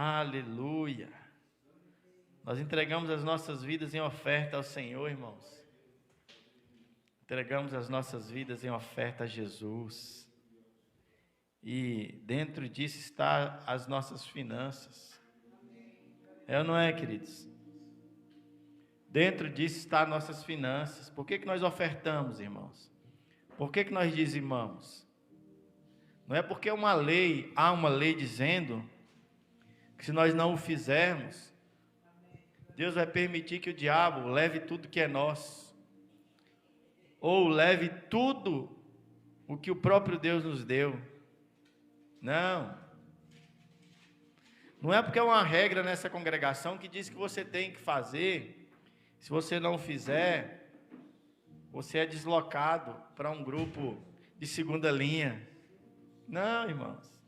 Aleluia. Nós entregamos as nossas vidas em oferta ao Senhor, irmãos. Entregamos as nossas vidas em oferta a Jesus. E dentro disso está as nossas finanças. É ou não é, queridos? Dentro disso está as nossas finanças. Por que nós ofertamos, irmãos? Por que nós dizimamos? Não é porque há uma lei dizendo que se nós não o fizermos, Deus vai permitir que o diabo leve tudo que é nosso, ou leve tudo o que o próprio Deus nos deu. Não é porque é uma regra nessa congregação que diz que você tem que fazer. Se você não fizer, você é deslocado para um grupo de segunda linha. Não, irmãos.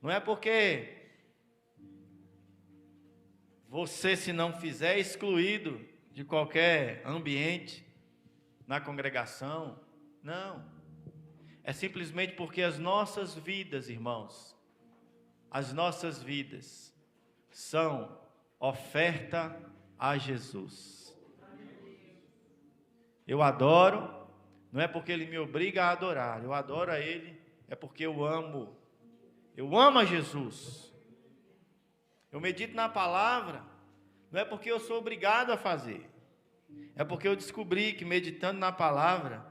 Não é porque você, se não fizer, é excluído de qualquer ambiente na congregação. Não. É simplesmente porque as nossas vidas, irmãos, as nossas vidas são oferta a Jesus. Eu adoro, não é porque Ele me obriga a adorar, eu adoro a Ele, é porque eu amo a Jesus. Eu medito na palavra, não é porque eu sou obrigado a fazer, é porque eu descobri que meditando na palavra,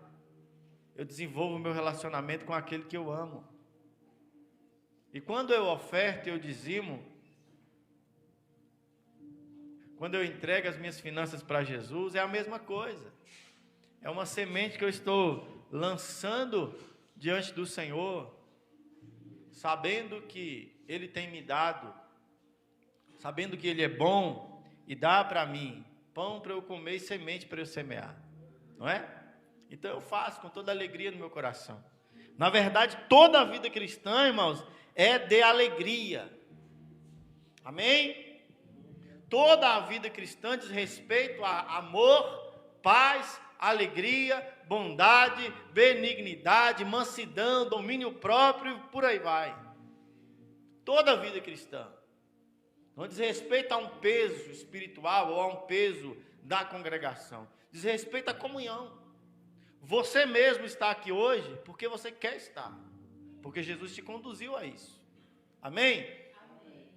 eu desenvolvo o meu relacionamento com aquele que eu amo. E quando eu oferto, eu dizimo, quando eu entrego as minhas finanças para Jesus, é a mesma coisa. É uma semente que eu estou lançando diante do Senhor, sabendo que Ele tem me dado, sabendo que Ele é bom e dá para mim pão para eu comer e semente para eu semear, não é? Então eu faço com toda alegria no meu coração. Na verdade, toda a vida cristã, irmãos, é de alegria. Amém? Toda a vida cristã diz respeito a amor, paz, alegria, bondade, benignidade, mansidão, domínio próprio, por aí vai. Toda a vida cristã. Não diz respeito a um peso espiritual ou a um peso da congregação. Diz respeito à comunhão. Você mesmo está aqui hoje porque você quer estar. Porque Jesus te conduziu a isso. Amém?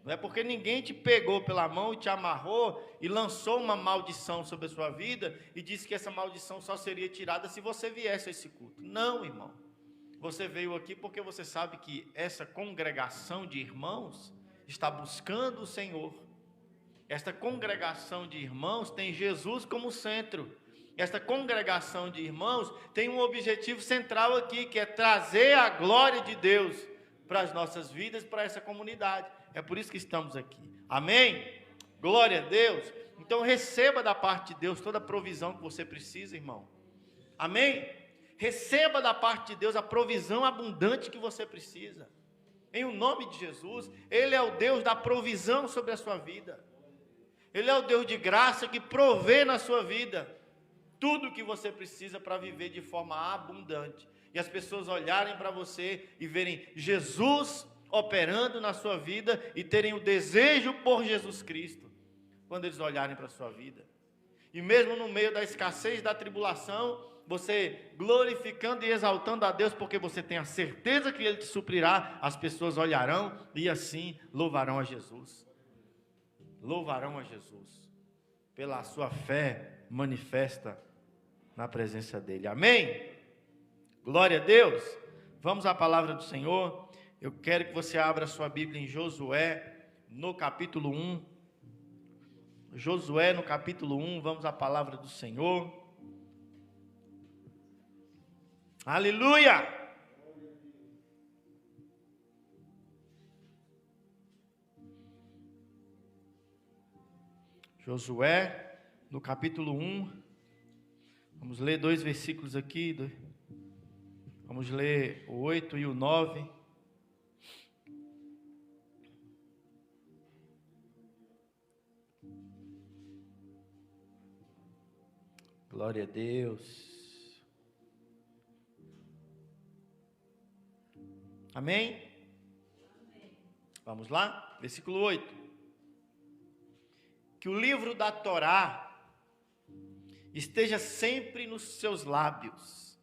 Não é porque ninguém te pegou pela mão e te amarrou e lançou uma maldição sobre a sua vida e disse que essa maldição só seria tirada se você viesse a esse culto. Não, irmão. Você veio aqui porque você sabe que essa congregação de irmãos está buscando o Senhor. Esta congregação de irmãos tem Jesus como centro. Esta congregação de irmãos tem um objetivo central aqui, que é trazer a glória de Deus para as nossas vidas, para essa comunidade. É por isso que estamos aqui. Amém? Glória a Deus. Então receba da parte de Deus toda a provisão que você precisa, irmão. Amém? Receba da parte de Deus a provisão abundante que você precisa. Em o nome de Jesus, Ele é o Deus da provisão sobre a sua vida. Ele é o Deus de graça que provê na sua vida tudo o que você precisa para viver de forma abundante. E as pessoas olharem para você e verem Jesus operando na sua vida e terem o desejo por Jesus Cristo, quando eles olharem para a sua vida. E mesmo no meio da escassez, da tribulação, você glorificando e exaltando a Deus, porque você tem a certeza que Ele te suprirá, as pessoas olharão e assim louvarão a Jesus. Louvarão a Jesus pela sua fé manifesta na presença dEle. Amém? Glória a Deus. Vamos à palavra do Senhor. Eu quero que você abra a sua Bíblia em Josué, no capítulo 1. Josué, no capítulo 1, vamos à palavra do Senhor. Aleluia! Josué, no capítulo 1, vamos ler 2 versículos aqui, vamos ler o 8 e o 9. Glória a Deus. Amém? Vamos lá? Versículo 8. Que o livro da Torá esteja sempre nos seus lábios.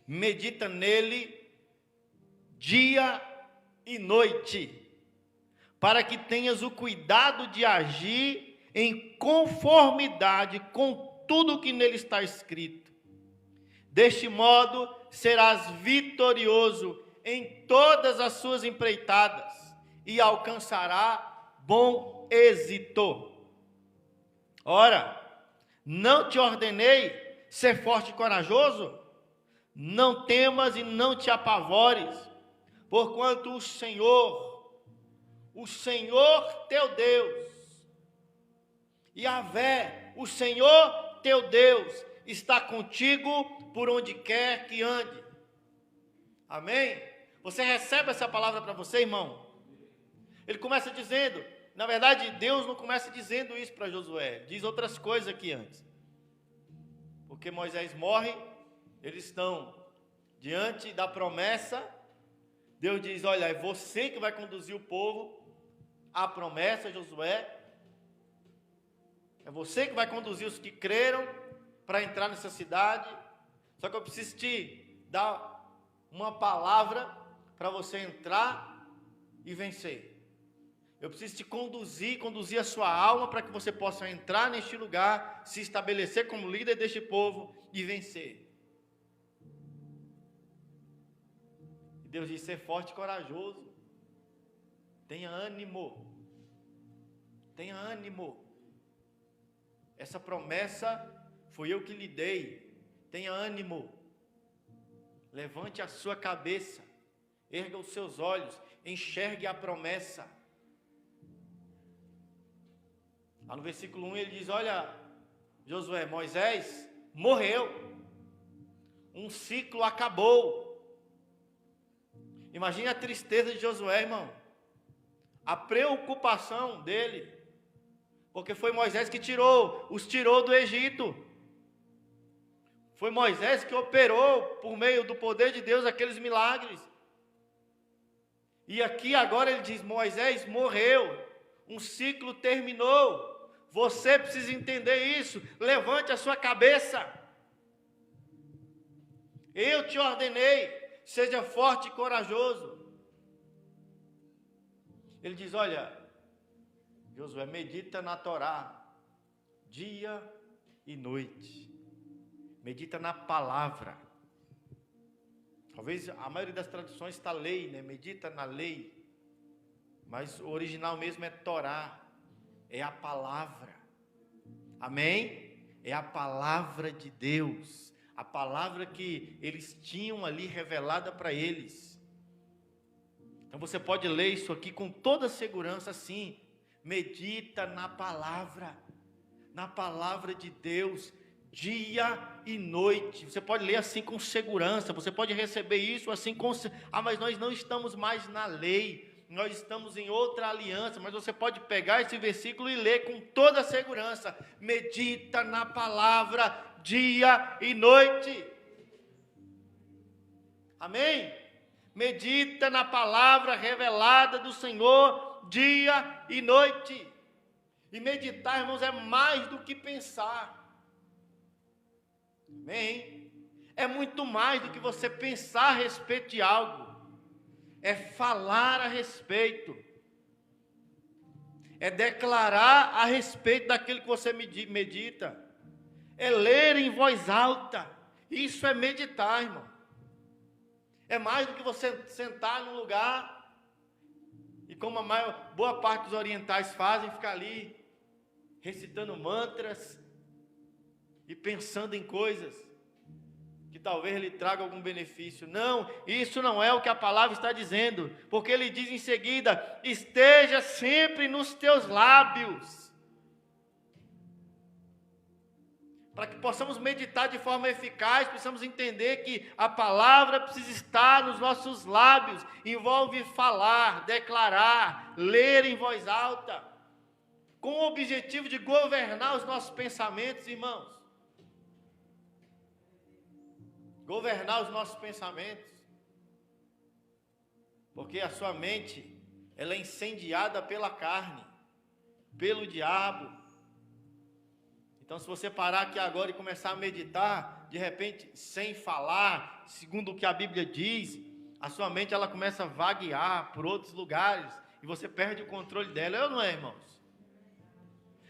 Medita nele dia e noite, para que tenhas o cuidado de agir em conformidade com tudo que nele está escrito. Deste modo, serás vitorioso em todas as suas empreitadas e alcançará bom êxito. Ora, não te ordenei ser forte e corajoso? Não temas e não te apavores, porquanto o Senhor teu Deus, Yahvé, o Senhor teu Deus, está contigo por onde quer que ande. Amém? Você recebe essa palavra para você, irmão? Ele começa dizendo, na verdade, Deus não começa dizendo isso para Josué, diz outras coisas aqui antes. Porque Moisés morre, eles estão diante da promessa. Deus diz, olha, é você que vai conduzir o povo à promessa, Josué. É você que vai conduzir os que creram para entrar nessa cidade. Só que eu preciso te dar uma palavra para você entrar e vencer. Eu preciso te conduzir a sua alma para que você possa entrar neste lugar, se estabelecer como líder deste povo e vencer. E Deus diz, ser forte e corajoso. Tenha ânimo. Tenha ânimo. Essa promessa foi eu que lhe dei. Tenha ânimo. Levante a sua cabeça. Erga os seus olhos. Enxergue a promessa. Lá no versículo 1 ele diz, olha, Josué, Moisés morreu. Um ciclo acabou. Imagine a tristeza de Josué, irmão. A preocupação dele. Porque foi Moisés que os tirou do Egito. Foi Moisés que operou, por meio do poder de Deus, aqueles milagres. E aqui agora ele diz, Moisés morreu. Um ciclo terminou. Você precisa entender isso. Levante a sua cabeça. Eu te ordenei. Seja forte e corajoso. Ele diz, olha, Josué, medita na Torá, dia e noite. Medita na palavra. Talvez a maioria das traduções está lei, né? Medita na lei. Mas o original mesmo é Torá. É a palavra. Amém? É a palavra de Deus. A palavra que eles tinham ali revelada para eles. Então você pode ler isso aqui com toda segurança assim. Medita na palavra de Deus, dia e noite. Você pode ler assim com segurança, você pode receber isso assim com... mas nós não estamos mais na lei, nós estamos em outra aliança, mas você pode pegar esse versículo e ler com toda segurança. Medita na palavra dia e noite. Amém? Medita na palavra revelada do Senhor dia e noite. E meditar, irmãos, é mais do que pensar. Amém? É muito mais do que você pensar a respeito de algo. É falar a respeito. É declarar a respeito daquilo que você medita. É ler em voz alta. Isso é meditar, irmão. É mais do que você sentar num lugar e, como boa parte dos orientais fazem, ficar ali recitando mantras e pensando em coisas que talvez lhe traga algum benefício. Não, isso não é o que a palavra está dizendo, porque ele diz em seguida, esteja sempre nos teus lábios. Para que possamos meditar de forma eficaz, precisamos entender que a palavra precisa estar nos nossos lábios. Envolve falar, declarar, ler em voz alta, com o objetivo de governar os nossos pensamentos, irmãos. Governar os nossos pensamentos. Porque a sua mente ela é incendiada pela carne, pelo diabo. Então, se você parar aqui agora e começar a meditar, de repente, sem falar, segundo o que a Bíblia diz, a sua mente ela começa a vaguear por outros lugares e você perde o controle dela, é ou não é, irmãos?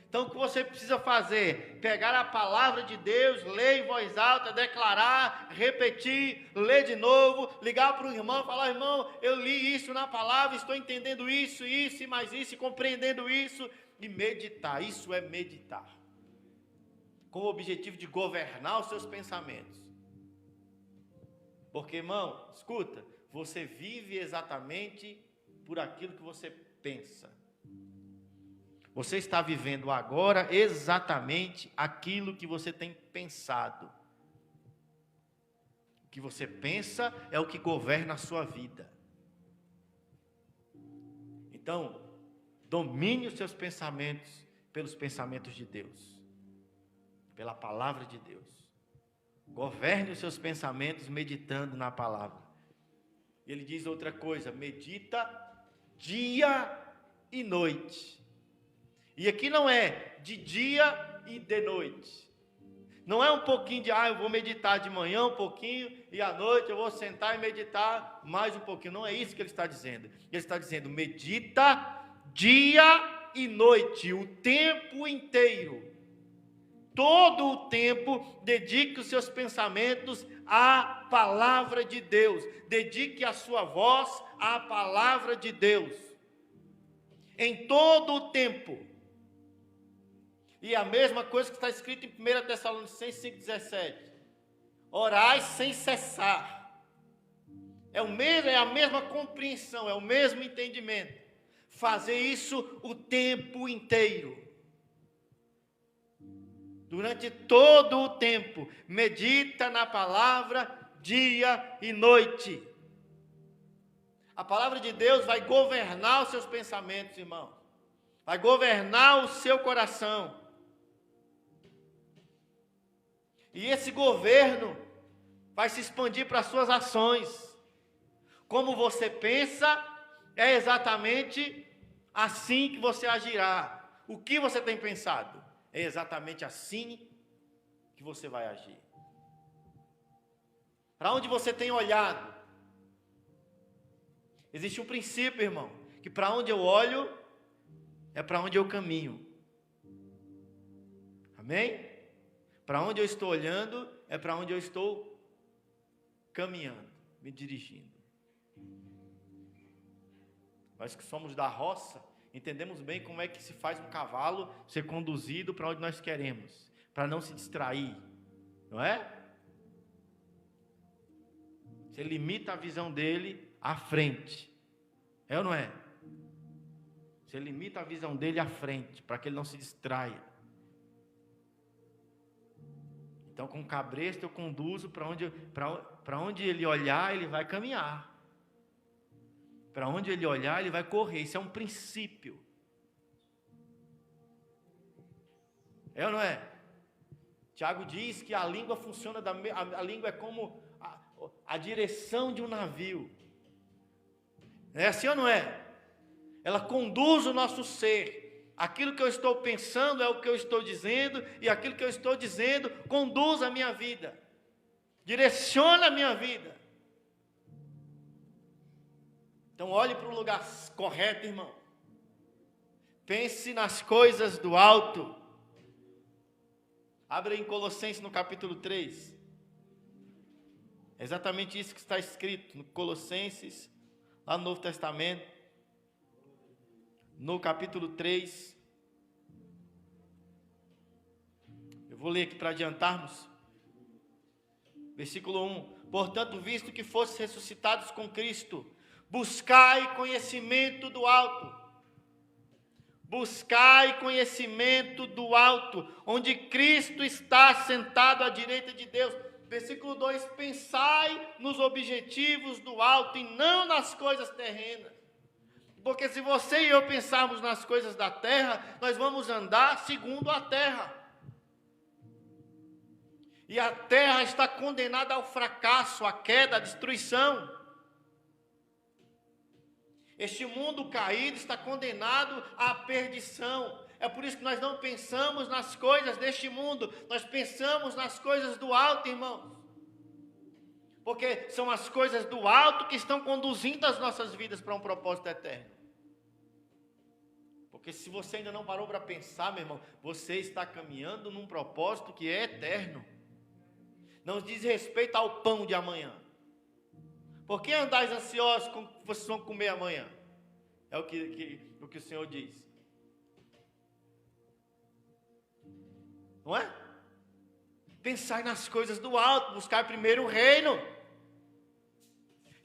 Então, o que você precisa fazer? Pegar a palavra de Deus, ler em voz alta, declarar, repetir, ler de novo, ligar para o irmão, falar: irmão, eu li isso na palavra, estou entendendo isso, isso e mais isso, e compreendendo isso, e meditar. Isso é meditar, com o objetivo de governar os seus pensamentos. Porque, irmão, escuta, você vive exatamente por aquilo que você pensa. Você está vivendo agora exatamente aquilo que você tem pensado. O que você pensa é o que governa a sua vida. Então, domine os seus pensamentos pelos pensamentos de Deus, pela palavra de Deus. Governe os seus pensamentos meditando na palavra. Ele diz outra coisa: medita dia e noite. E aqui não é de dia e de noite. Não é um pouquinho de, eu vou meditar de manhã um pouquinho e à noite eu vou sentar e meditar mais um pouquinho. Não é isso que ele está dizendo. Ele está dizendo: medita dia e noite, o tempo inteiro. Todo o tempo, dedique os seus pensamentos à palavra de Deus. Dedique a sua voz à palavra de Deus. Em todo o tempo. E a mesma coisa que está escrito em 1 Tessalonicenses 5,17. Orai sem cessar. É a mesma compreensão, é o mesmo entendimento. Fazer isso o tempo inteiro. Durante todo o tempo, medita na palavra dia e noite. A palavra de Deus vai governar os seus pensamentos, irmão. Vai governar o seu coração. E esse governo vai se expandir para as suas ações. Como você pensa, é exatamente assim que você agirá. O que você tem pensado? É exatamente assim que você vai agir. Para onde você tem olhado? Existe um princípio, irmão, que para onde eu olho, é para onde eu caminho. Amém? Para onde eu estou olhando, é para onde eu estou caminhando, me dirigindo. Nós que somos da roça, entendemos bem como é que se faz um cavalo ser conduzido para onde nós queremos, para não se distrair, não é? Você limita a visão dele à frente, é ou não é? Você limita a visão dele à frente, para que ele não se distraia. Então, com o cabresto eu conduzo para onde ele olhar, ele vai caminhar. Para onde ele olhar, ele vai correr. Isso é um princípio. É ou não é? Tiago diz que a língua funciona, a língua é como a direção de um navio. É assim ou não é? Ela conduz o nosso ser. Aquilo que eu estou pensando é o que eu estou dizendo, e aquilo que eu estou dizendo conduz a minha vida, direciona a minha vida. Então olhe para o lugar correto, irmão. Pense nas coisas do alto. Abra em Colossenses no capítulo 3. É exatamente isso que está escrito no Colossenses, lá no Novo Testamento. No capítulo 3, eu vou ler aqui para adiantarmos, versículo 1: portanto, visto que fostes ressuscitados com Cristo, buscai conhecimento do alto, buscai conhecimento do alto, onde Cristo está sentado à direita de Deus. Versículo 2: pensai nos objetivos do alto e não nas coisas terrenas. Porque se você e eu pensarmos nas coisas da terra, nós vamos andar segundo a terra. E a terra está condenada ao fracasso, à queda, à destruição. Este mundo caído está condenado à perdição. É por isso que nós não pensamos nas coisas deste mundo, nós pensamos nas coisas do alto, irmãos. Porque são as coisas do alto que estão conduzindo as nossas vidas para um propósito eterno. Porque se você ainda não parou para pensar, meu irmão, você está caminhando num propósito que é eterno. Não diz respeito ao pão de amanhã. Por que andais ansiosos com o que vocês vão comer amanhã? É o que o Senhor diz. Não é? Pensai nas coisas do alto, buscar primeiro o reino.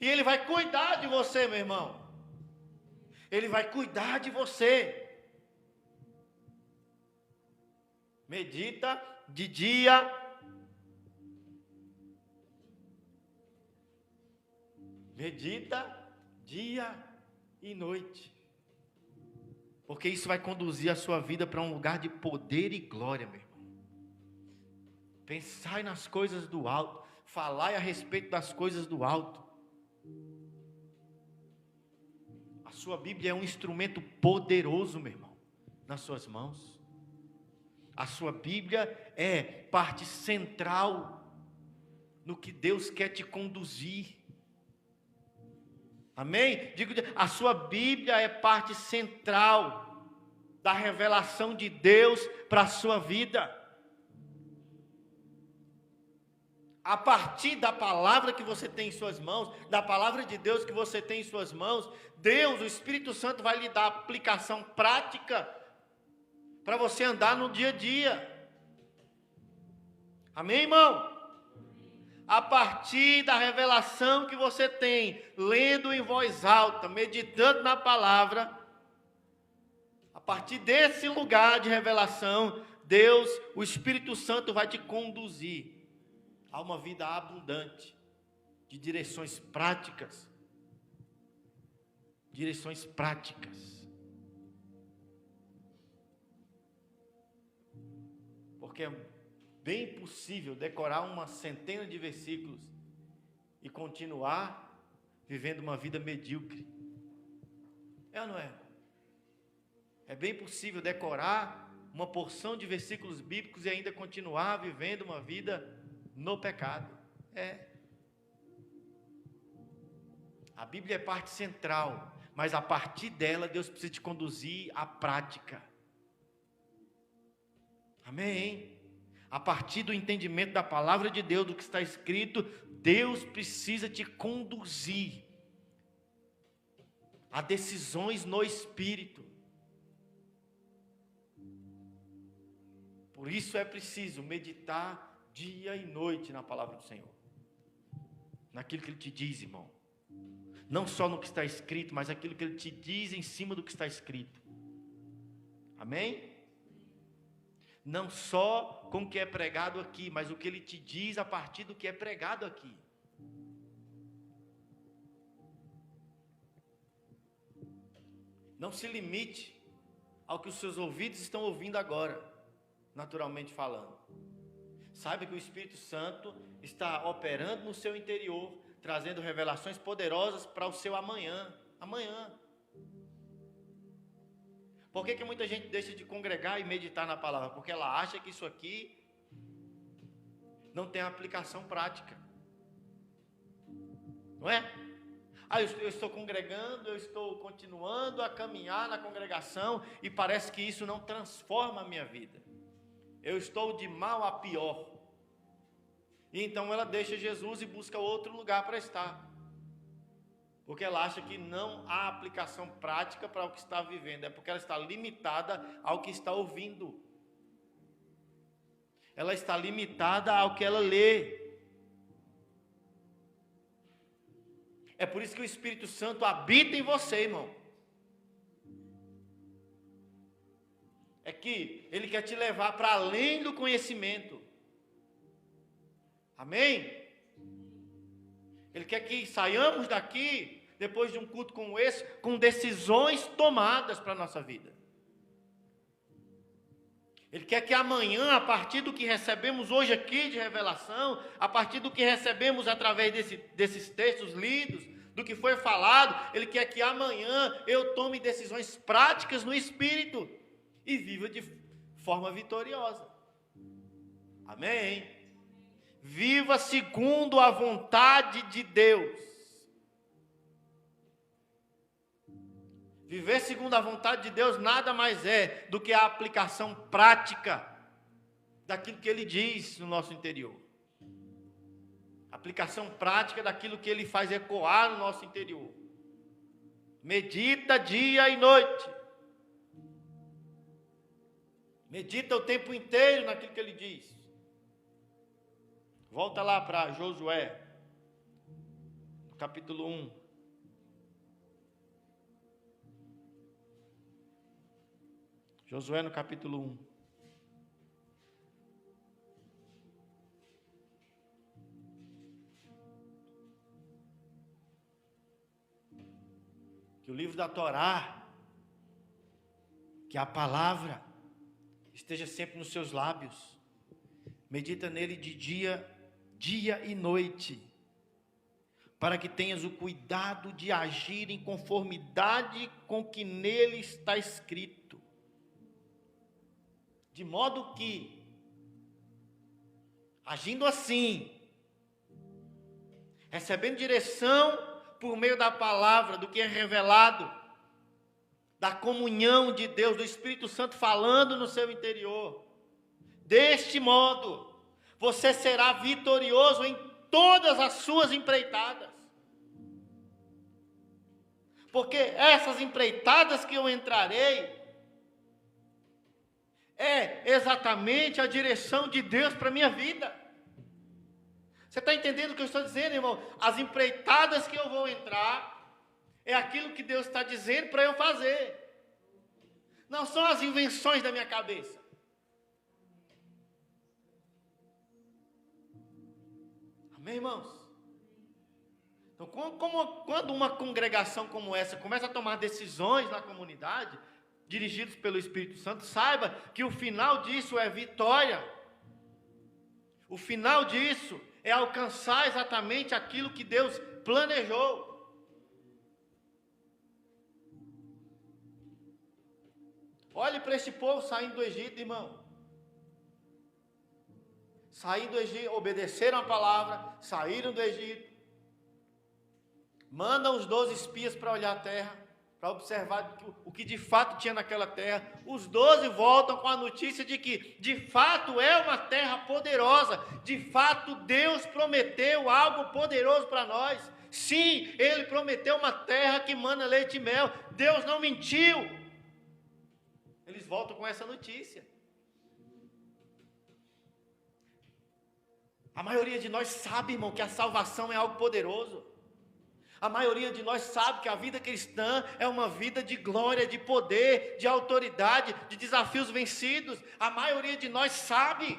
E Ele vai cuidar de você, meu irmão. Ele vai cuidar de você. Medita de dia. Medita dia e noite. Porque isso vai conduzir a sua vida para um lugar de poder e glória, meu irmão. Pensai nas coisas do alto. Falai a respeito das coisas do alto. A sua Bíblia é um instrumento poderoso, meu irmão, nas suas mãos. A sua Bíblia é parte central no que Deus quer te conduzir. Amém? Digo, a sua Bíblia é parte central da revelação de Deus para a sua vida. A partir da palavra que você tem em suas mãos, da palavra de Deus que você tem em suas mãos, Deus, o Espírito Santo, vai lhe dar aplicação prática para você andar no dia a dia. Amém, irmão? A partir da revelação que você tem, lendo em voz alta, meditando na palavra, a partir desse lugar de revelação, Deus, o Espírito Santo, vai te conduzir a uma vida abundante, de direções práticas. Direções práticas. Porque é bem possível decorar uma centena de versículos e continuar vivendo uma vida medíocre. É ou não é? É bem possível decorar uma porção de versículos bíblicos e ainda continuar vivendo uma vida no pecado. A Bíblia é parte central, mas a partir dela Deus precisa te conduzir à prática. Amém? A partir do entendimento da palavra de Deus, do que está escrito, Deus precisa te conduzir a decisões no Espírito. Por isso é preciso meditar dia e noite na palavra do Senhor, naquilo que Ele te diz, irmão. Não só no que está escrito, mas aquilo que Ele te diz em cima do que está escrito. Amém? Não só com o que é pregado aqui, mas o que Ele te diz a partir do que é pregado aqui. Não se limite ao que os seus ouvidos estão ouvindo agora, naturalmente falando. Saiba que o Espírito Santo está operando no seu interior, trazendo revelações poderosas para o seu amanhã. Amanhã. Por que muita gente deixa de congregar e meditar na palavra? Porque ela acha que isso aqui não tem aplicação prática. Não é? Eu estou congregando, eu estou continuando a caminhar na congregação e parece que isso não transforma a minha vida. Eu estou de mal a pior. E então ela deixa Jesus e busca outro lugar para estar. Porque ela acha que não há aplicação prática para o que está vivendo. É porque ela está limitada ao que está ouvindo. Ela está limitada ao que ela lê. É por isso que o Espírito Santo habita em você, irmão. É que Ele quer te levar para além do conhecimento. Amém? Ele quer que saiamos daqui, depois de um culto como esse, com decisões tomadas para a nossa vida. Ele quer que amanhã, a partir do que recebemos hoje aqui de revelação, a partir do que recebemos através desses textos lidos, do que foi falado. Ele quer que amanhã eu tome decisões práticas no Espírito e viva de forma vitoriosa. Amém? Viva segundo a vontade de Deus. Viver segundo a vontade de Deus nada mais é do que a aplicação prática daquilo que Ele diz no nosso interior. Aplicação prática daquilo que Ele faz ecoar no nosso interior. Medita dia e noite. Medita o tempo inteiro naquilo que Ele diz. Volta lá para Josué, capítulo 1. Josué no capítulo 1. Que o livro da Torá, que a palavra esteja sempre nos seus lábios. Medita nele de dia e noite, para que tenhas o cuidado de agir em conformidade com o que nele está escrito. De modo que, agindo assim, recebendo direção por meio da palavra, do que é revelado, da comunhão de Deus, do Espírito Santo falando no seu interior, deste modo, você será vitorioso em todas as suas empreitadas. Porque essas empreitadas que eu entrarei, é exatamente a direção de Deus para a minha vida. Você está entendendo o que eu estou dizendo, irmão? As empreitadas que eu vou entrar, é aquilo que Deus está dizendo para eu fazer. Não são as invenções da minha cabeça. Amém, irmãos? Então, quando uma congregação como essa começa a tomar decisões na comunidade, dirigidos pelo Espírito Santo, saiba que o final disso é vitória. O final disso é alcançar exatamente aquilo que Deus planejou. Olhe para este povo saindo do Egito, irmão. Saíram do Egito, obedeceram a palavra, saíram do Egito. Mandam os 12 espias para olhar a terra, para observar o que de fato tinha naquela terra. Os 12 voltam com a notícia de que de fato é uma terra poderosa. De fato Deus prometeu algo poderoso para nós. Sim, Ele prometeu uma terra que mana leite e mel. Deus não mentiu. Eles voltam com essa notícia. A maioria de nós sabe, irmão, que a salvação é algo poderoso. A maioria de nós sabe que a vida cristã é uma vida de glória, de poder, de autoridade, de desafios vencidos. A maioria de nós sabe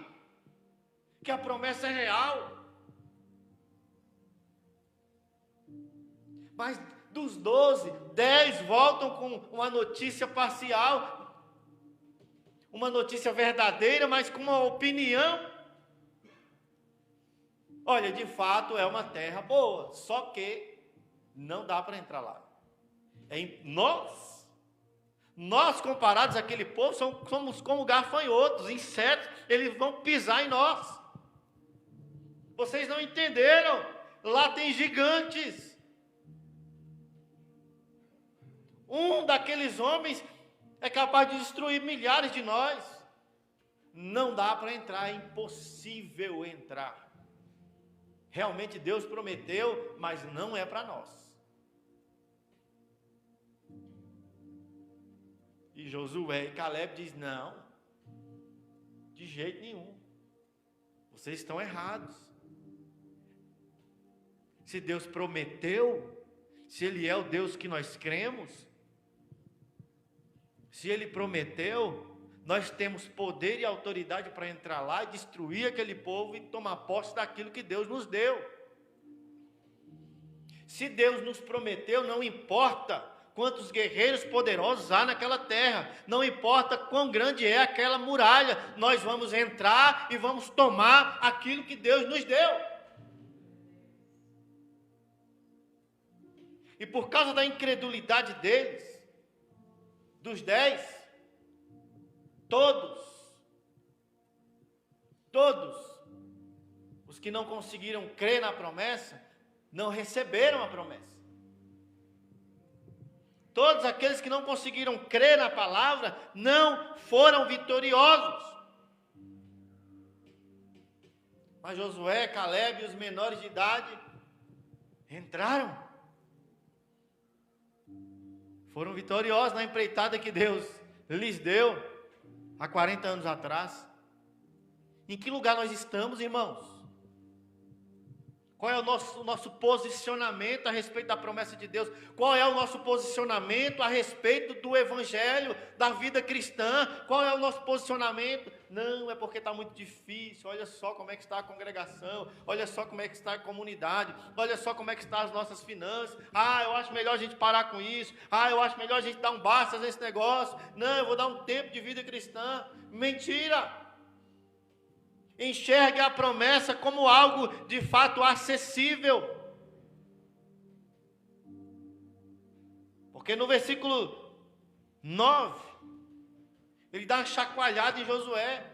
que a promessa é real. Mas dos 12, 10 voltam com uma notícia parcial, uma notícia verdadeira, mas com uma opinião. Olha, de fato é uma terra boa, só que não dá para entrar lá. Nós comparados àquele povo, somos como gafanhotos, insetos, eles vão pisar em nós. Vocês não entenderam? Lá tem gigantes. Um daqueles homens é capaz de destruir milhares de nós. Não dá para entrar, é impossível entrar. Realmente Deus prometeu, mas não é para nós. E Josué e Caleb diz: não, de jeito nenhum, vocês estão errados. Se Deus prometeu, se Ele é o Deus que nós cremos, se Ele prometeu, nós temos poder e autoridade para entrar lá e destruir aquele povo e tomar posse daquilo que Deus nos deu. Se Deus nos prometeu, não importa quantos guerreiros poderosos há naquela terra, não importa quão grande é aquela muralha, nós vamos entrar e vamos tomar aquilo que Deus nos deu. E por causa da incredulidade deles, dos 10, todos os que não conseguiram crer na promessa, não receberam a promessa. Todos aqueles que não conseguiram crer na palavra, não foram vitoriosos. Mas Josué, Caleb e os menores de idade entraram. Foram vitoriosos na empreitada que Deus lhes deu há 40 anos atrás. Em que lugar nós estamos, irmãos? Qual é o nosso posicionamento a respeito da promessa de Deus? Qual é o nosso posicionamento a respeito do evangelho, da vida cristã? Qual é o nosso posicionamento? Não, é porque está muito difícil. Olha só como é que está a congregação. Olha só como é que está a comunidade. Olha só como é que estão as nossas finanças. Eu acho melhor a gente parar com isso. Eu acho melhor a gente dar um basta nesse negócio. Não, eu vou dar um tempo de vida cristã. Mentira! Enxergue a promessa como algo de fato acessível. Porque no versículo 9, ele dá uma chacoalhada em Josué.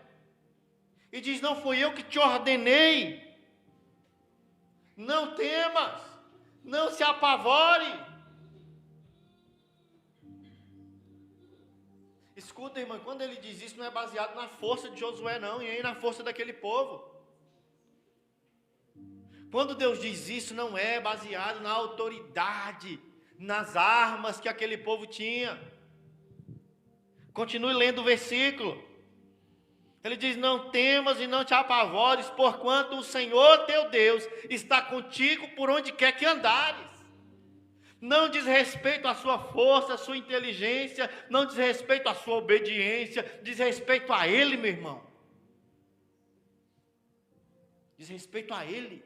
E diz: não fui eu que te ordenei. Não temas, não se apavore. Escuta, irmão, quando ele diz isso, não é baseado na força de Josué, não, e nem na força daquele povo. Quando Deus diz isso, não é baseado na autoridade, nas armas que aquele povo tinha. Continue lendo o versículo. Ele diz: não temas e não te apavores, porquanto o Senhor teu Deus está contigo por onde quer que andares. Não diz respeito à sua força, à sua inteligência, não diz respeito à sua obediência, diz respeito a Ele, meu irmão. Diz respeito a Ele.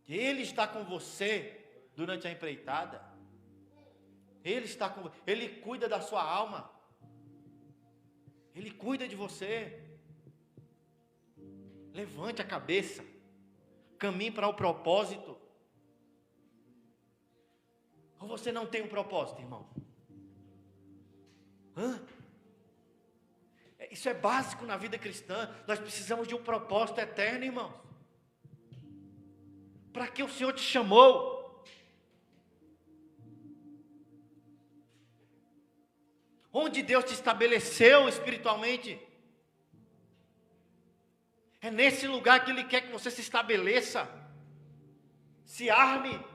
Ele está com você durante a empreitada. Ele cuida da sua alma. Ele cuida de você. Levante a cabeça. Caminhe para o propósito. Ou você não tem um propósito, irmão? Isso é básico na vida cristã. Nós precisamos de um propósito eterno, irmãos. Para que o Senhor te chamou? Onde Deus te estabeleceu espiritualmente? É nesse lugar que Ele quer que você se estabeleça. Se arme.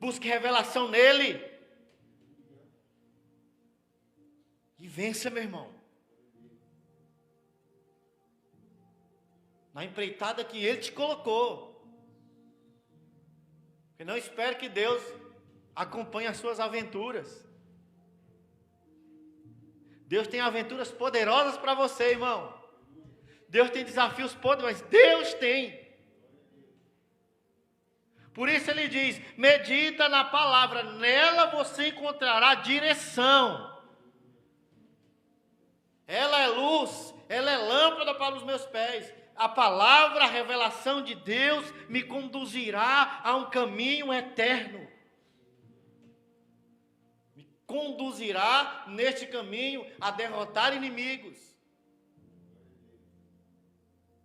Busque revelação nele. E vença, meu irmão. Na empreitada que Ele te colocou. Porque não espere que Deus acompanhe as suas aventuras. Deus tem aventuras poderosas para você, irmão. Deus tem desafios poderosos, mas Deus tem. Por isso ele diz: medita na palavra, nela você encontrará direção. Ela é luz, ela é lâmpada para os meus pés. A palavra, a revelação de Deus me conduzirá a um caminho eterno. Me conduzirá neste caminho a derrotar inimigos,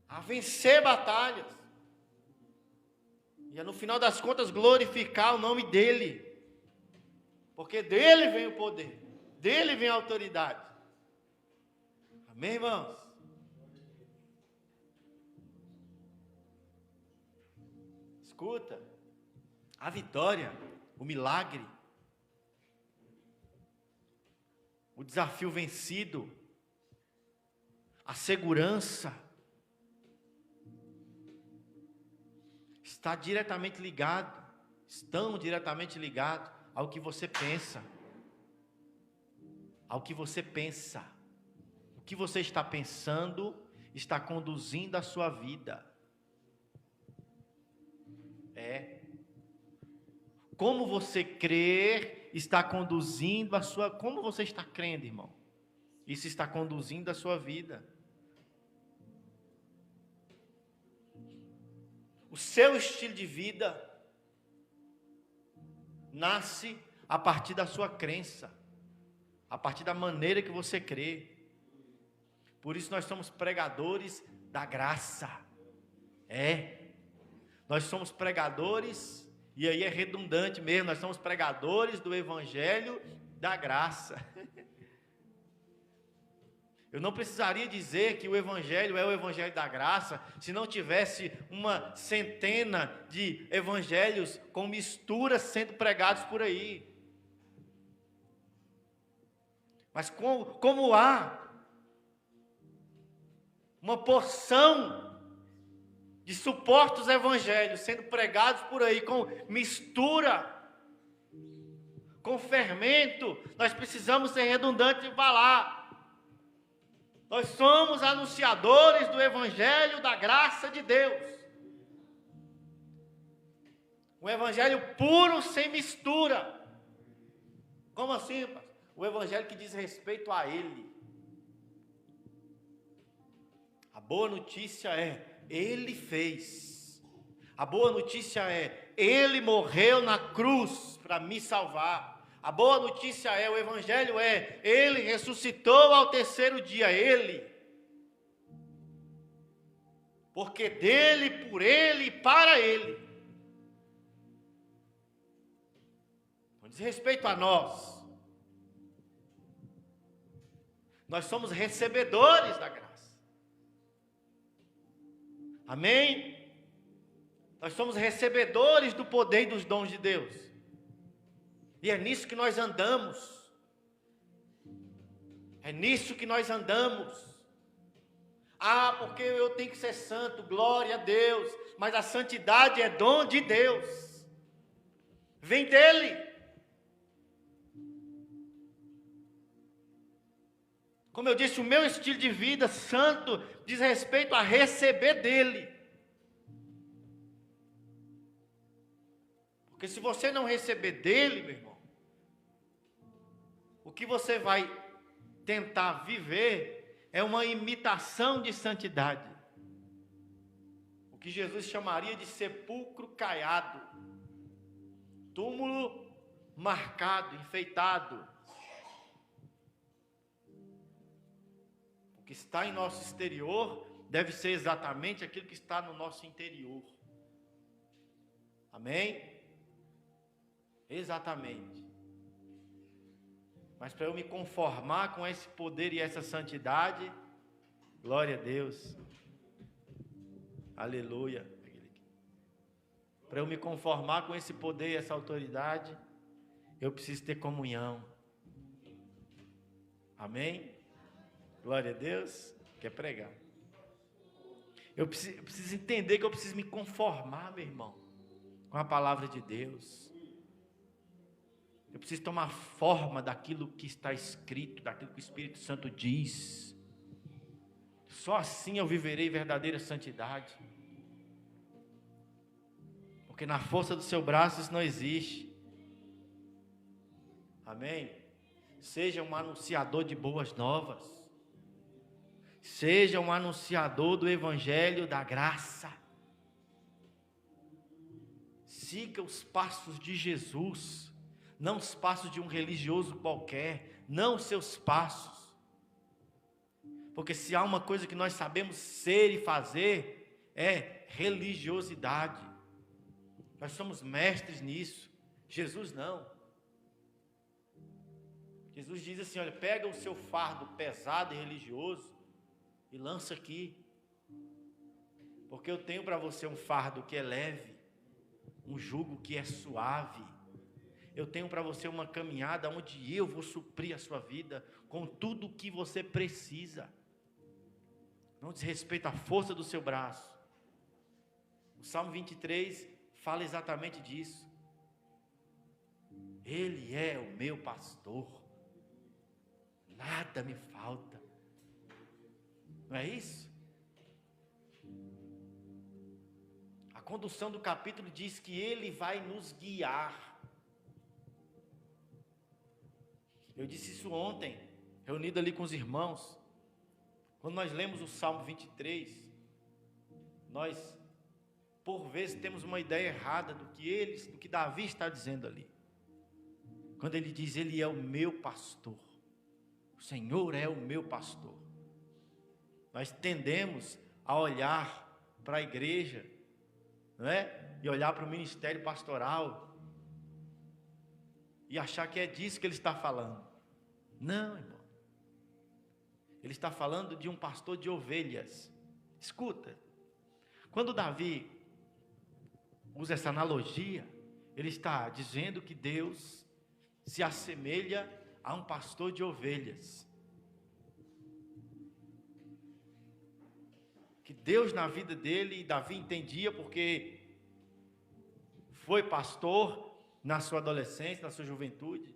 a vencer batalhas. E no final das contas glorificar o nome dEle. Porque dEle vem o poder. DEle vem a autoridade. Amém, irmãos? Escuta. A vitória, o milagre, o desafio vencido, a segurança, estão diretamente ligados ao que você pensa. Ao que você pensa. O que você está pensando está conduzindo a sua vida. Como você crer está conduzindo a sua... Como você está crendo, irmão? Isso está conduzindo a sua vida. O seu estilo de vida nasce a partir da sua crença, a partir da maneira que você crê. Por isso nós somos pregadores da graça. Nós somos pregadores, e aí é redundante mesmo, nós somos pregadores do evangelho da graça. Eu não precisaria dizer que o evangelho é o evangelho da graça, se não tivesse uma centena de evangelhos com misturas sendo pregados por aí. Mas como há uma porção de supostos evangelhos sendo pregados por aí, com mistura, com fermento, nós precisamos ser redundantes e falar. Nós somos anunciadores do evangelho da graça de Deus. Um evangelho puro, sem mistura. Como assim, pastor? O evangelho que diz respeito a Ele. A boa notícia é, Ele fez. A boa notícia é, Ele morreu na cruz para me salvar. A boa notícia é, o evangelho é, Ele ressuscitou ao terceiro dia, Ele. Porque dele, por Ele e para Ele. Não diz respeito a nós. Nós somos recebedores da graça. Amém? Nós somos recebedores do poder e dos dons de Deus. E é nisso que nós andamos. É nisso que nós andamos. Ah, porque eu tenho que ser santo, glória a Deus. Mas a santidade é dom de Deus. Vem dele. Como eu disse, o meu estilo de vida santo diz respeito a receber dele. Porque se você não receber dele, meu irmão, o que você vai tentar viver é uma imitação de santidade. O que Jesus chamaria de sepulcro caiado, túmulo marcado, enfeitado. O que está em nosso exterior deve ser exatamente aquilo que está no nosso interior. Amém? Exatamente. Mas para eu me conformar com esse poder e essa santidade, glória a Deus, aleluia. Para eu me conformar com esse poder e essa autoridade, eu preciso ter comunhão. Amém? Glória a Deus. Quer pregar? Eu preciso entender que eu preciso me conformar, meu irmão, com a palavra de Deus. Eu preciso tomar forma daquilo que está escrito, daquilo que o Espírito Santo diz. Só assim eu viverei verdadeira santidade. Porque na força do seu braço isso não existe. Amém? Seja um anunciador de boas novas. Seja um anunciador do evangelho da graça. Siga os passos de Jesus. Não os passos de um religioso qualquer, não os seus passos. Porque se há uma coisa que nós sabemos ser e fazer, é religiosidade. Nós somos mestres nisso. Jesus não. Jesus diz assim, olha, pega o seu fardo pesado e religioso e lança aqui. Porque eu tenho para você um fardo que é leve, um jugo que é suave. Eu tenho para você uma caminhada onde eu vou suprir a sua vida com tudo o que você precisa. Não diz respeito à força do seu braço. O Salmo 23 fala exatamente disso. Ele é o meu pastor. Nada me falta. Não é isso? A condução do capítulo diz que ele vai nos guiar. Eu disse isso ontem, reunido ali com os irmãos. Quando nós lemos o Salmo 23, nós por vezes temos uma ideia errada do que Davi está dizendo ali. Quando ele diz, ele é o meu pastor. O Senhor é o meu pastor. Nós tendemos a olhar para a igreja, não é? E olhar para o ministério pastoral e achar que é disso que ele está falando. Não, irmão. Ele está falando de um pastor de ovelhas. Escuta, quando Davi usa essa analogia, ele está dizendo que Deus se assemelha a um pastor de ovelhas. Que Deus na vida dele, e Davi entendia porque foi pastor na sua adolescência, na sua juventude.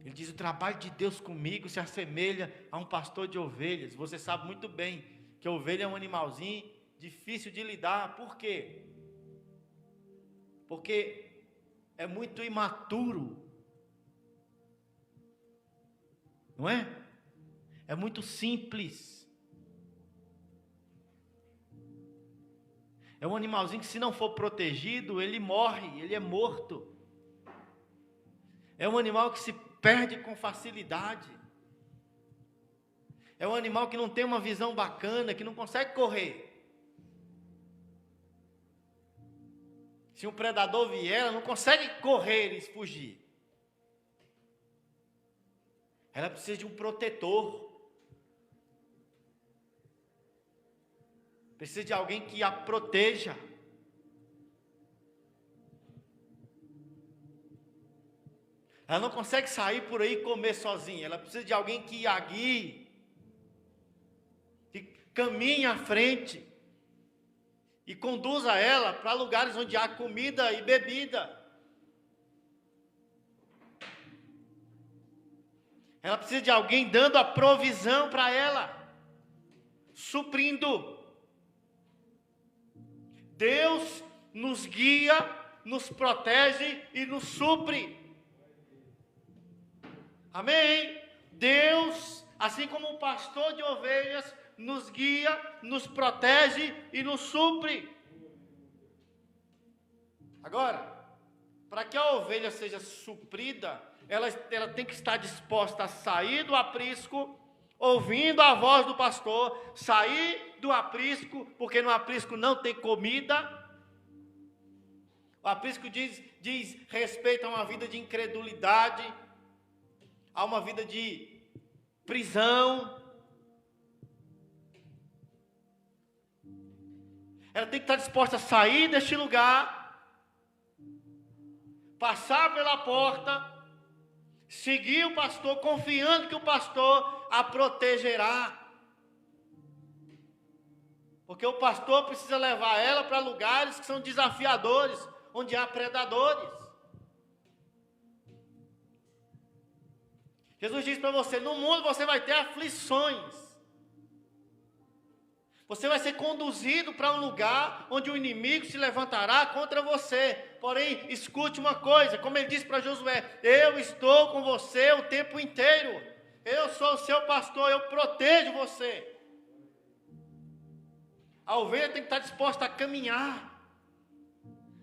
Ele diz, o trabalho de Deus comigo se assemelha a um pastor de ovelhas. Você sabe muito bem que a ovelha é um animalzinho difícil de lidar. Por quê? Porque é muito imaturo, não é? É muito simples. É um animalzinho que, se não for protegido, ele morre, ele é morto. É um animal que se perde com facilidade. É um animal que não tem uma visão bacana, que não consegue correr. Se um predador vier, ela não consegue correr e fugir. Ela precisa de um protetor. Precisa de alguém que a proteja. Ela não consegue sair por aí e comer sozinha. Ela precisa de alguém que a guie, que caminhe à frente e conduza ela para lugares onde há comida e bebida. Ela precisa de alguém dando a provisão para ela, suprindo. Deus nos guia, nos protege e nos supre. Amém? Deus, assim como o pastor de ovelhas, nos guia, nos protege e nos supre. Agora, para que a ovelha seja suprida, ela tem que estar disposta a sair do aprisco, ouvindo a voz do pastor, sair do aprisco, porque no aprisco não tem comida. O aprisco diz respeito a uma vida de incredulidade, a uma vida de prisão. Ela tem que estar disposta a sair deste lugar, passar pela porta, seguir o pastor, confiando que o pastor a protegerá. Porque o pastor precisa levar ela para lugares que são desafiadores, onde há predadores. Jesus diz para você, no mundo você vai ter aflições. Você vai ser conduzido para um lugar onde o inimigo se levantará contra você. Porém, escute uma coisa, como ele disse para Josué, eu estou com você o tempo inteiro. Eu sou o seu pastor, eu protejo você. A ovelha tem que estar disposta a caminhar,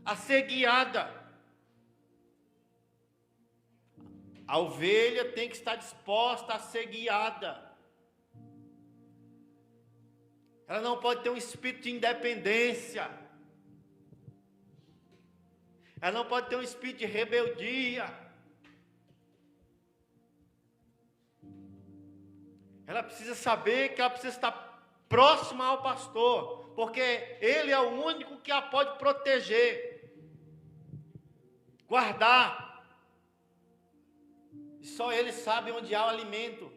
a ser guiada. A ovelha tem que estar disposta a ser guiada. Ela não pode ter um espírito de independência. Ela não pode ter um espírito de rebeldia. Ela precisa saber que ela precisa estar próxima ao pastor, porque ele é o único que a pode proteger, guardar. E só ele sabe onde há o alimento.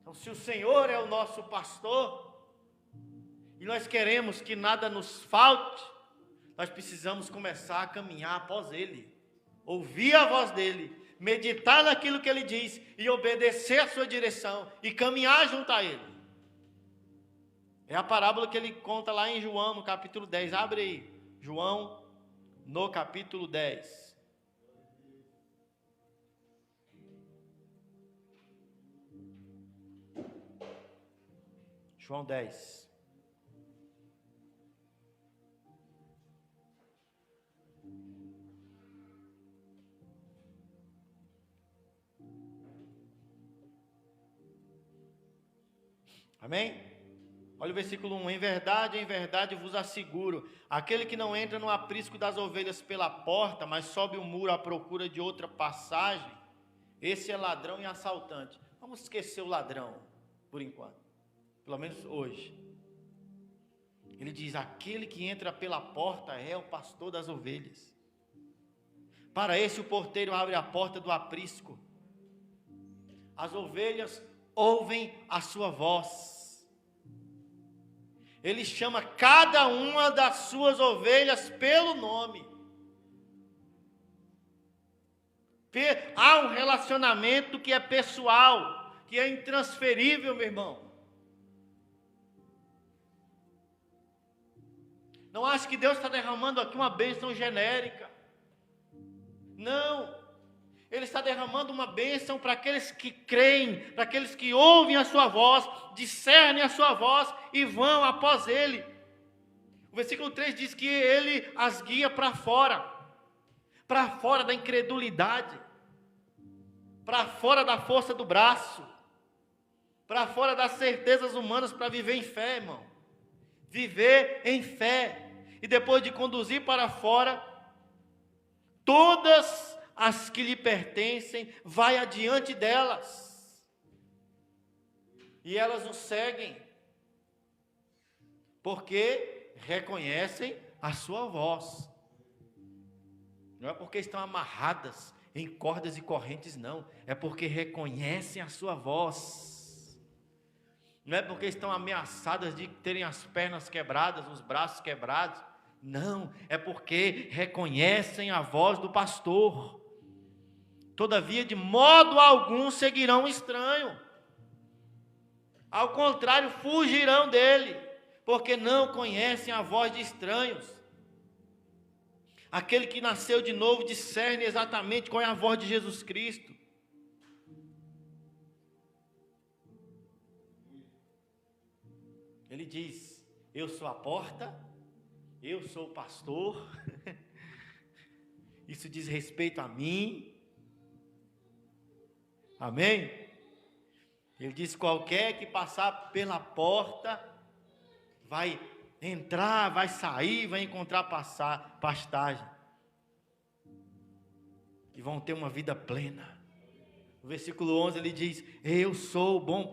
Então, se o Senhor é o nosso pastor, e nós queremos que nada nos falte, nós precisamos começar a caminhar após Ele, ouvir a voz dEle, meditar naquilo que Ele diz, e obedecer a sua direção, e caminhar junto a Ele. É a parábola que Ele conta lá em João, no capítulo 10, abre aí, João, no capítulo 10. João 10. Amém? Olha o versículo 1. Em verdade vos asseguro, aquele que não entra no aprisco das ovelhas pela porta, mas sobe o muro à procura de outra passagem, esse é ladrão e assaltante. Vamos esquecer o ladrão, por enquanto. Pelo menos hoje. Ele diz, aquele que entra pela porta é o pastor das ovelhas. Para esse o porteiro abre a porta do aprisco. As ovelhas ouvem a sua voz. Ele chama cada uma das suas ovelhas pelo nome. Há um relacionamento que é pessoal, que é intransferível, meu irmão. Não acho que Deus está derramando aqui uma bênção genérica. Não. Ele está derramando uma bênção para aqueles que creem, para aqueles que ouvem a sua voz, discernem a sua voz e vão após ele. O versículo 3 diz que ele as guia para fora da incredulidade, para fora da força do braço, para fora das certezas humanas, para viver em fé, irmão. Viver em fé. E depois de conduzir para fora, todas as que lhe pertencem, vai adiante delas. E elas o seguem, porque reconhecem a sua voz. Não é porque estão amarradas em cordas e correntes, não. É porque reconhecem a sua voz. Não é porque estão ameaçadas de terem as pernas quebradas, os braços quebrados. Não, é porque reconhecem a voz do pastor. Todavia, de modo algum seguirão o estranho. Ao contrário, fugirão dele, porque não conhecem a voz de estranhos. Aquele que nasceu de novo discerne exatamente qual é a voz de Jesus Cristo. Ele diz, eu sou a porta, eu sou o pastor, isso diz respeito a mim. Amém? Ele diz, qualquer que passar pela porta, vai entrar, vai sair, vai encontrar pastagem. E vão ter uma vida plena. No versículo 11 ele diz, eu sou o bom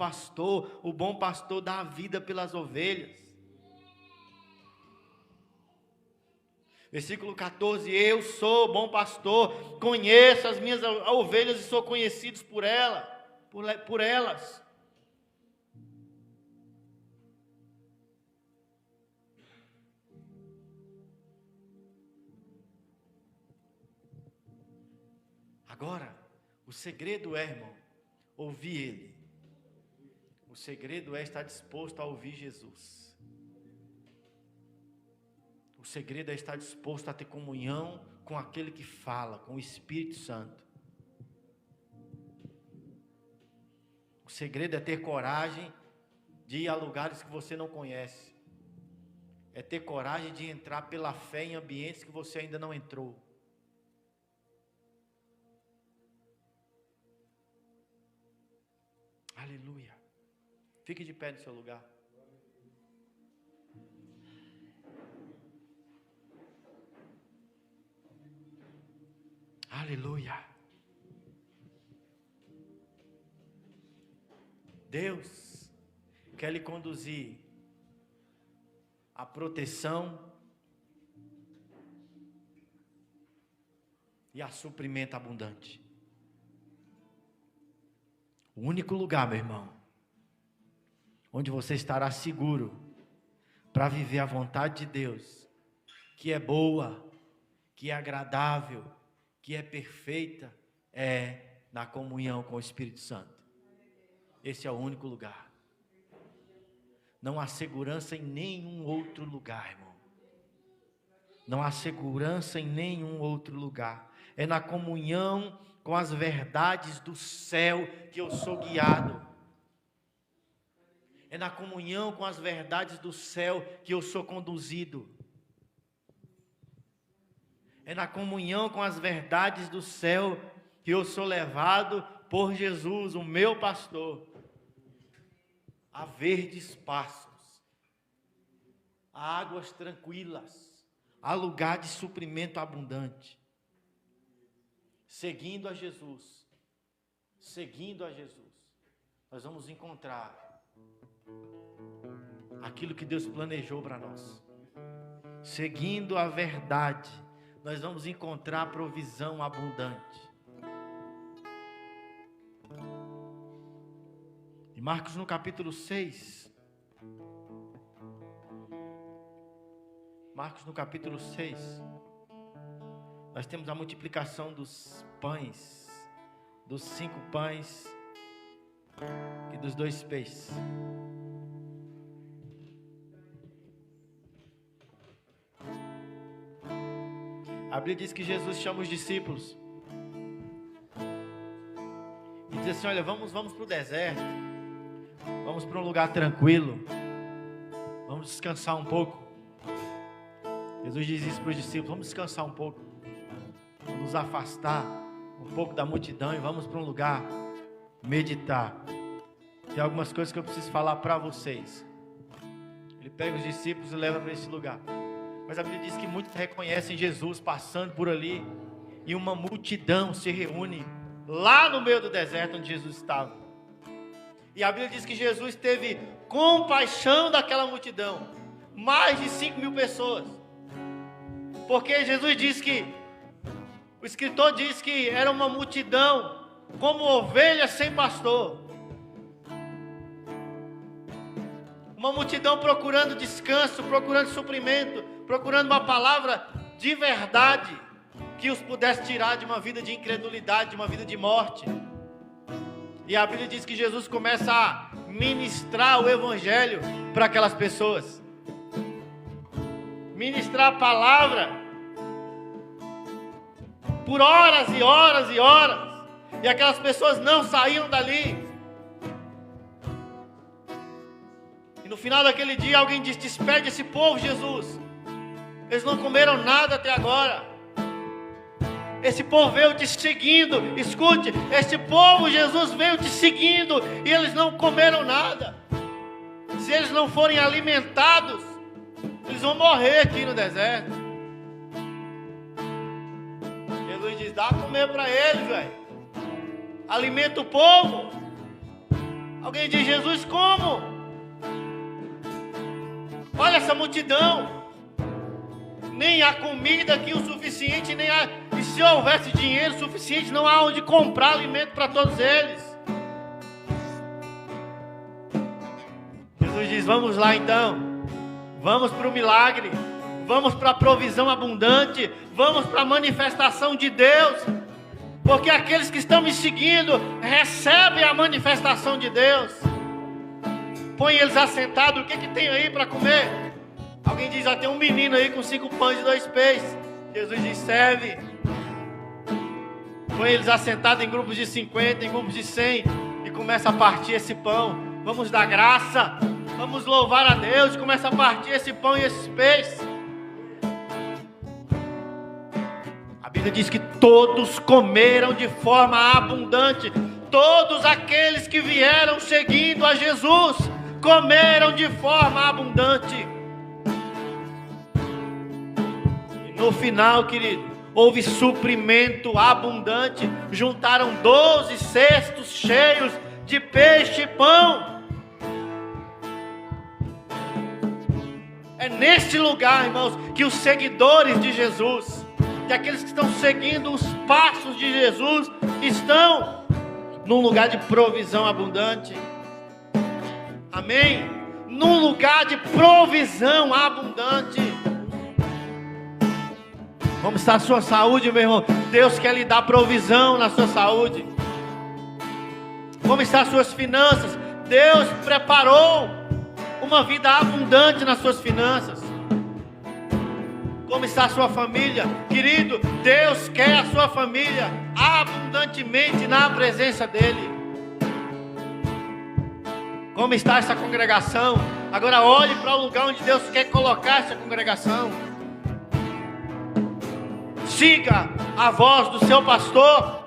pastor dá a vida pelas ovelhas. Versículo 14, eu sou o bom pastor, conheço as minhas ovelhas e sou conhecido por elas. Agora, o segredo é, irmão, ouvir Ele. O segredo é estar disposto a ouvir Jesus. O segredo é estar disposto a ter comunhão com aquele que fala, com o Espírito Santo. O segredo é ter coragem de ir a lugares que você não conhece. É ter coragem de entrar pela fé em ambientes que você ainda não entrou. Aleluia. Fique de pé no seu lugar. Aleluia. Deus quer lhe conduzir à proteção e a suprimento abundante. O único lugar, meu irmão, onde você estará seguro para viver a vontade de Deus, que é boa, que é agradável, que é perfeita, é na comunhão com o Espírito Santo. Esse é o único lugar. Não há segurança em nenhum outro lugar, irmão. Não há segurança em nenhum outro lugar. É na comunhão com as verdades do céu que eu sou guiado. É na comunhão com as verdades do céu que eu sou conduzido. É na comunhão com as verdades do céu que eu sou levado por Jesus, o meu pastor, a verdes pastos, a águas tranquilas, a lugar de suprimento abundante. Seguindo a Jesus, nós vamos encontrar aquilo que Deus planejou para nós. Seguindo a verdade, nós vamos encontrar provisão abundante. Em Marcos no capítulo 6, nós temos a multiplicação dos pães, dos 5 pães e dos 2 peixes. A Bíblia diz que Jesus chama os discípulos e diz assim: olha, vamos para o deserto, vamos para um lugar tranquilo, vamos descansar um pouco. Jesus diz isso para os discípulos: vamos descansar um pouco, vamos nos afastar um pouco da multidão e vamos para um lugar meditar. Tem algumas coisas que eu preciso falar para vocês. Ele pega os discípulos e leva para esse lugar. Mas a Bíblia diz que muitos reconhecem Jesus passando por ali e uma multidão se reúne lá no meio do deserto onde Jesus estava. E a Bíblia diz que Jesus teve compaixão daquela multidão, mais de 5.000 pessoas, porque Jesus diz que, o escritor diz que era uma multidão como ovelhas sem pastor, uma multidão procurando descanso, procurando suprimento, procurando uma palavra de verdade que os pudesse tirar de uma vida de incredulidade, de uma vida de morte. E a Bíblia diz que Jesus começa a ministrar o evangelho para aquelas pessoas, ministrar a palavra por horas e horas e horas, e aquelas pessoas não saíam dali. E no final daquele dia alguém diz: despede esse povo, Jesus, eles não comeram nada até agora. Esse povo veio te seguindo. Escute, esse povo, Jesus, veio te seguindo e eles não comeram nada. Se eles não forem alimentados, eles vão morrer aqui no deserto. Jesus diz: dá a comer para eles, velho. Alimenta o povo. Alguém diz: Jesus, como? Olha essa multidão. Nem há comida aqui o suficiente, e se houvesse dinheiro suficiente, não há onde comprar alimento para todos eles. Jesus diz: vamos lá então, vamos para o milagre, vamos para a provisão abundante, vamos para a manifestação de Deus, porque aqueles que estão me seguindo recebem a manifestação de Deus. Põe eles assentados. O que tem aí para comer? Alguém diz: tem um menino aí com 5 pães e 2 peixes. Jesus diz: serve. Põe eles assentados em grupos de 50, em grupos de 100, e começa a partir esse pão. Vamos dar graça, vamos louvar a Deus, e começa a partir esse pão e esses peixes. A Bíblia diz que todos comeram de forma abundante. Todos aqueles que vieram seguindo a Jesus comeram de forma abundante. No final, querido, houve suprimento abundante. Juntaram 12 cestos cheios de peixe e pão. É neste lugar, irmãos, que os seguidores de Jesus, que aqueles que estão seguindo os passos de Jesus, estão num lugar de provisão abundante. Amém? Num lugar de provisão abundante. Como está a sua saúde, meu irmão? Deus quer lhe dar provisão na sua saúde. Como estão as suas finanças? Deus preparou uma vida abundante nas suas finanças. Como está a sua família? Querido, Deus quer a sua família abundantemente na presença dEle. como está essa congregação. Agora olhe para o lugar onde Deus quer colocar essa congregação. Siga a voz do seu pastor.